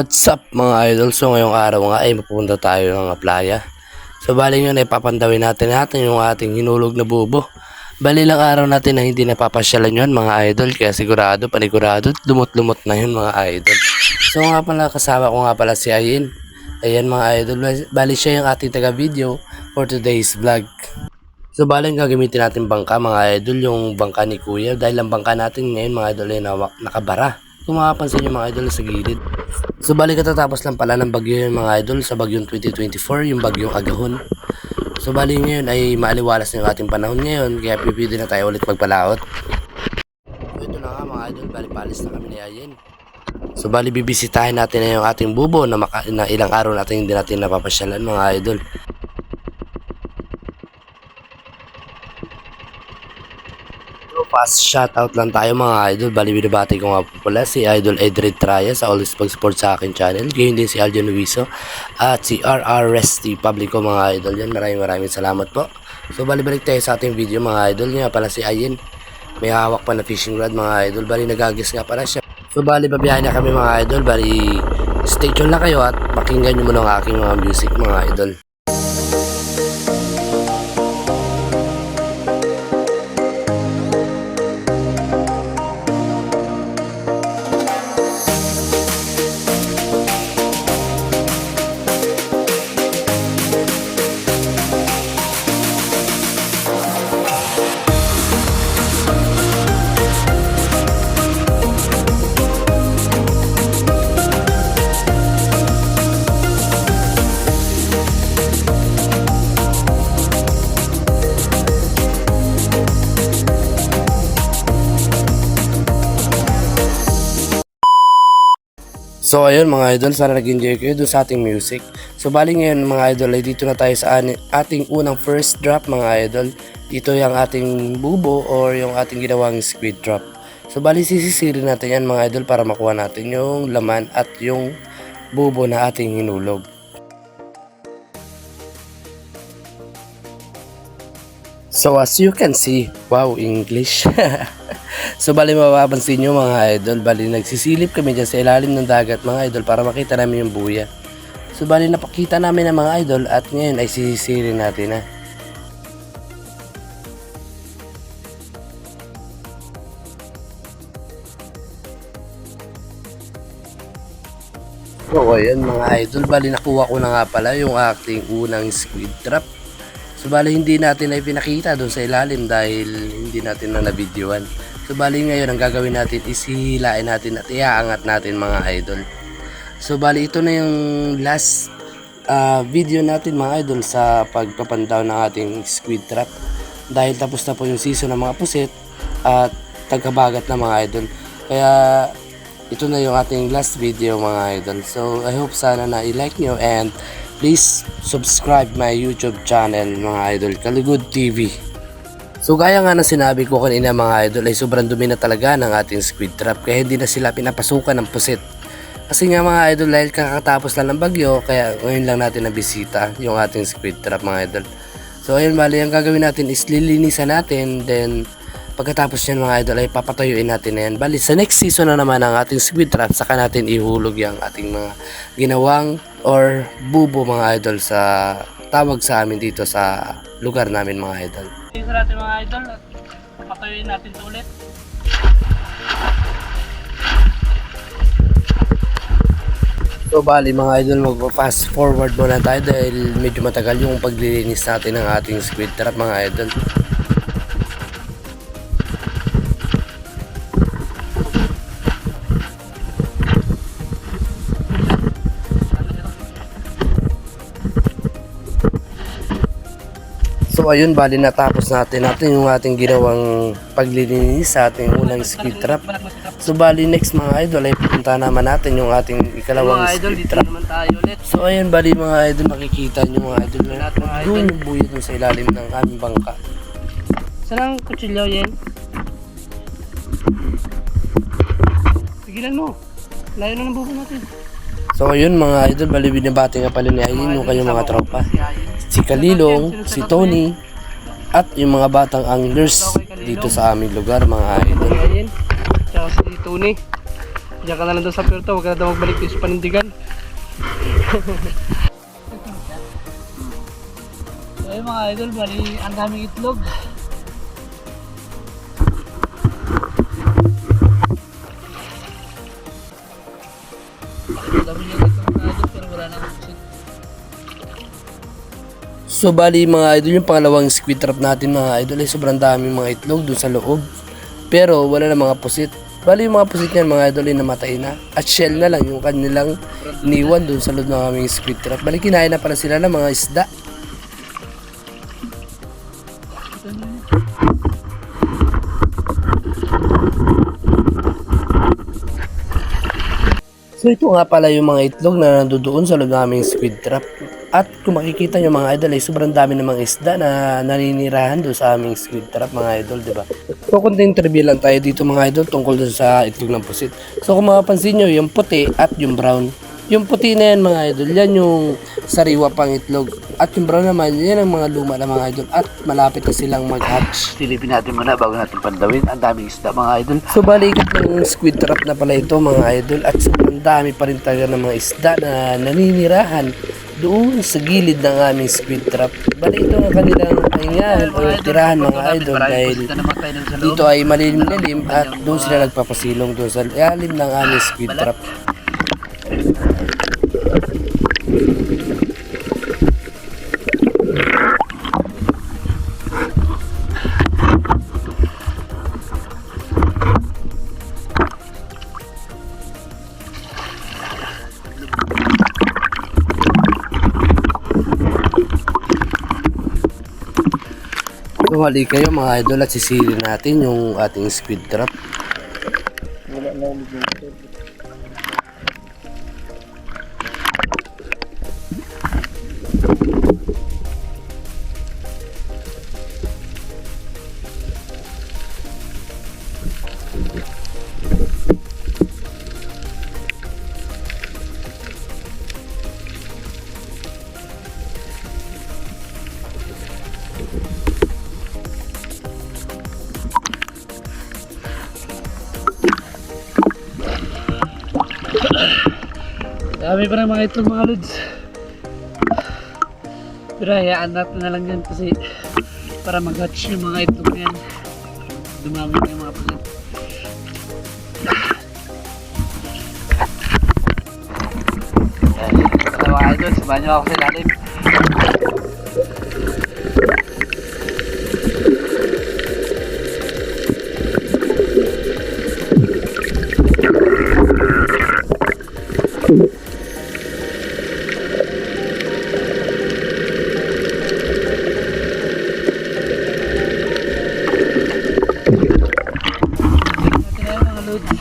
What's up mga idol? So ngayong araw nga ay mapupunta tayo ng playa. So bali yun ay papandawin natin yung ating hinulog na bubo. Bali lang araw natin na hindi napapasyalan yun mga idol. Kaya sigurado, panigurado, lumot-lumot na yun mga idol. So nga pala kasama ko nga pala si Ayin. Ayan mga idol, bali siya yung ating taga-video for today's vlog. So bali gagamitin natin bangka mga idol, yung bangka ni Kuya. Dahil ang bangka natin ngayon mga idol ay nakabara. Kung makapansin yung mga idol sa gilid. So bali katatapos lang pala ng bagyo yung mga idol sa bagyong 2024, yung bagyong Agahon. So bali ngayon ay maaliwalas na yung ating panahon ngayon, kaya pipili na tayo ulit magpalaot. So ito na nga mga idol, bali palis na kami ni Ayen. So bali bibisitahin natin na yung ating bubo na ilang araw natin hindi natin napapasyalan mga idol. Fast shoutout lang tayo mga idol. Bali binabati ko nga po pala si Idol Edred Traya sa always pag-support sa akin channel. Gayon din si Aljon Luiso at si RR Resty Publico mga idol yan. Maraming salamat po. So bali balik tayo sa ating video mga idol. Nga pala si Ayin. May hawak pa na fishing rod mga idol. Bali nagagis nga pala siya. So bali babiyahin na kami mga idol. Bali stay tuned lang kayo at pakinggan nyo muna ang aking mga music mga idol. So ayun mga idol, sana nag-enjoy kayo dun sa ating music. So bali ngayon mga idol ay dito na tayo sa ating unang first drop mga idol. Dito yung ating bubo or yung ating ginawang squid drop. So bali sisisirin natin yan mga idol para makuha natin yung laman at yung bubo na ating hinulog. So as you can see, wow English. So bali mapapansin nyo mga idol, bali nagsisilip kami dyan sa ilalim ng dagat mga idol para makita namin yung buya. So bali napakita namin ng mga idol at ngayon ay sisisirin natin na. So ayan mga idol, bali nakuha ko na nga pala yung aking unang squid trap. So bali hindi natin ay pinakita doon sa ilalim dahil hindi natin na nabidyoan. So bali ngayon ang gagawin natin is hihilain natin at iaangat natin mga idol. So bali ito na yung last video natin mga idol sa pagpapandaw ng ating squid trap. Dahil tapos na po yung season ng mga pusit at tagabagat na mga idol. Kaya ito na yung ating last video mga idol. So I hope sana na i-like nyo and please subscribe my YouTube channel mga idol, Kaligud TV. So gaya nga na sinabi ko kanina mga idol ay sobrang dumi na talaga ng ating squid trap kaya hindi na sila pinapasukan ng pusit. Kasi nga mga idol dahil kakatapos lang ng bagyo kaya ngayon lang natin nabisita yung ating squid trap mga idol. So ayun bali ang gagawin natin is lilinisan natin then pagkatapos nyan mga idol ay papatuyuin natin na yan. Bali sa next season na naman ang ating squid trap saka natin ihulog yung ating mga ginawang or bubo mga idol sa tawag sa amin dito sa lugar namin mga idol. Sa natin mga idol at papatuyuin natin ito ulit. So bali mga idol mag-fast forward muna tayo dahil medyo matagal yung paglilinis natin ng ating squid trap mga idol. So ayun bali natapos natin yung ating ginawang paglilinis sa ating unang squid trap. So bali next mga idol ay pupunta naman natin yung ating ikalawang squid trap. Naman tayo ulit. So ayun bali mga idol makikita nyo mga idol na doon yung buyo dun sa ilalim ng aming bangka. Saan ang kutsilyo yan? Pigilan mo. Layo na ng bubo natin. So ayun mga idol bali binabati nga pala ni Ayin yung kanyang mga tropa. Si Kalilong, si Tony, at yung mga batang anglers dito sa aming lugar mga idol. Ayan, tsaka si Tony. Diyan ka na lang daw sa Puerto, huwag ka na daw magbalik dito sa panindigan. So ayun mga idol, bali ang daming itlog. Ang dami yung itlog mga idol pero wala nang pusit. So bali mga idol, yung pangalawang squid trap natin mga idol ay sobrang daming mga itlog dun sa loob. Pero wala na mga pusit. Bali yung mga pusit niyan mga idol ay namatay na. At shell na lang yung kanilang iniwan dun sa loob ng aming squid trap. Bali kinain na pala sila ng mga isda. So ito nga pala yung mga itlog na nandoon sa loob ng aming squid trap. At kung makikita nyo mga idol ay sobrang dami ng mga isda na naninirahan doon sa aming squid trap mga idol, di ba? So konting trivia lang tayo dito mga idol tungkol doon sa itlog ng pusit. So kung mapapansin nyo, yung puti at yung brown. Yung puti na yan mga idol, yan yung sariwa pang itlog. At yung brown naman, yan ang mga luma na mga idol. At malapit na silang mag-hatch. Silipin natin muna bago natin pandawin. Ang daming isda mga idol. So balikat ng squid trap na pala ito mga idol. At sobrang dami pa rin talaga ng mga isda na naninirahan doon sa gilid ng aming squid trap. Bali ito ang kanilang pahingahan o tirahan mga idol dahil dito ay malilim-lilim at doon sila nagpapasilong doon sa ilalim ng aming squid trap. So hali kayo mga idol at sisili natin yung ating squid trap. Dami pa rin mga itlog mga lods. Pero hayaan natin na lang yan kasi para mag-hatch yung mga itlog na yan. Dumami na yung mga pusit. Mga idol, samahan nyo ako sa ilalim. Natin na yung mga lods.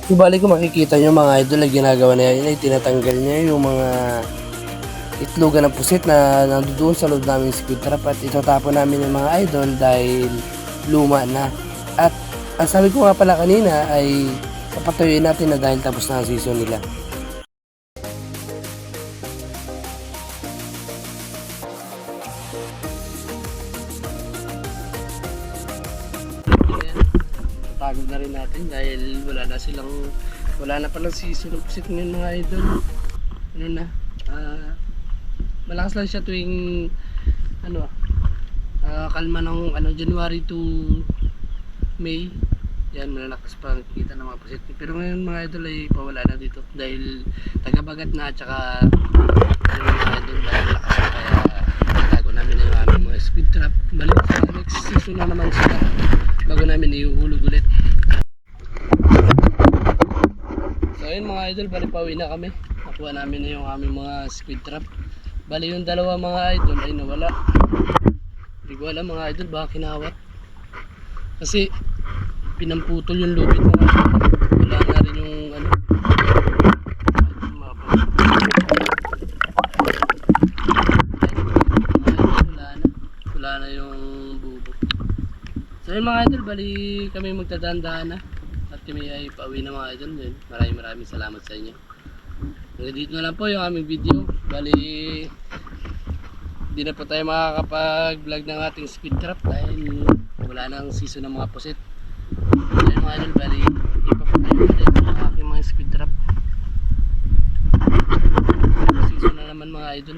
So bali kung makikita nyo mga idol ay ginagawa na yan ay tinatanggal niya yung mga itlogan ng pusit na nandoon sa loob naming squid trap at itatapon namin yung mga idol dahil luma na. At ang sabi ko nga pala kanina ay papatuyuin natin na dahil tapos na ang season nila. Pagod na rin natin dahil wala na palang season ng pusit ngayon mga idol. Ano na, malakas lang siya tuwing kalma ng January to May. Yan, malalakas pa kita ng mga pusit. Pero ngayon mga idol ay pawala na dito dahil tagabagat na at saka mga idol malakas na kaya itago namin na yung aming mga squid trap. Balik sa next season na naman sila bago namin ihuhulog ulit. So ayun mga idol, bali pauwi na kami. Nakuha namin na yung aming mga squid trap. Bali yung dalawa mga idol ay nawala. Hindi ko alam mga idol baka kinawat. Kasi pinamputol yung lubid mga idol. Wala na rin yung wala na yung bubo. So yun mga idol, bali kami magdadaan-daan na. At kami ay pauwi na mga idol. Yun, maraming salamat sa inyo. Hanggang dito na lang po yung aming video. Bali hindi na po tayo makakapag-vlog ng ating speed trap dahil wala wala nang season ng mga pusit. Ayun mga idol, bali ipapatay ko ulit ang aking mga squid trap. Season na naman mga idol.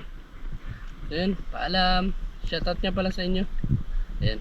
Ayun, paalam. Shoutout nga pala sa inyo. Ayan.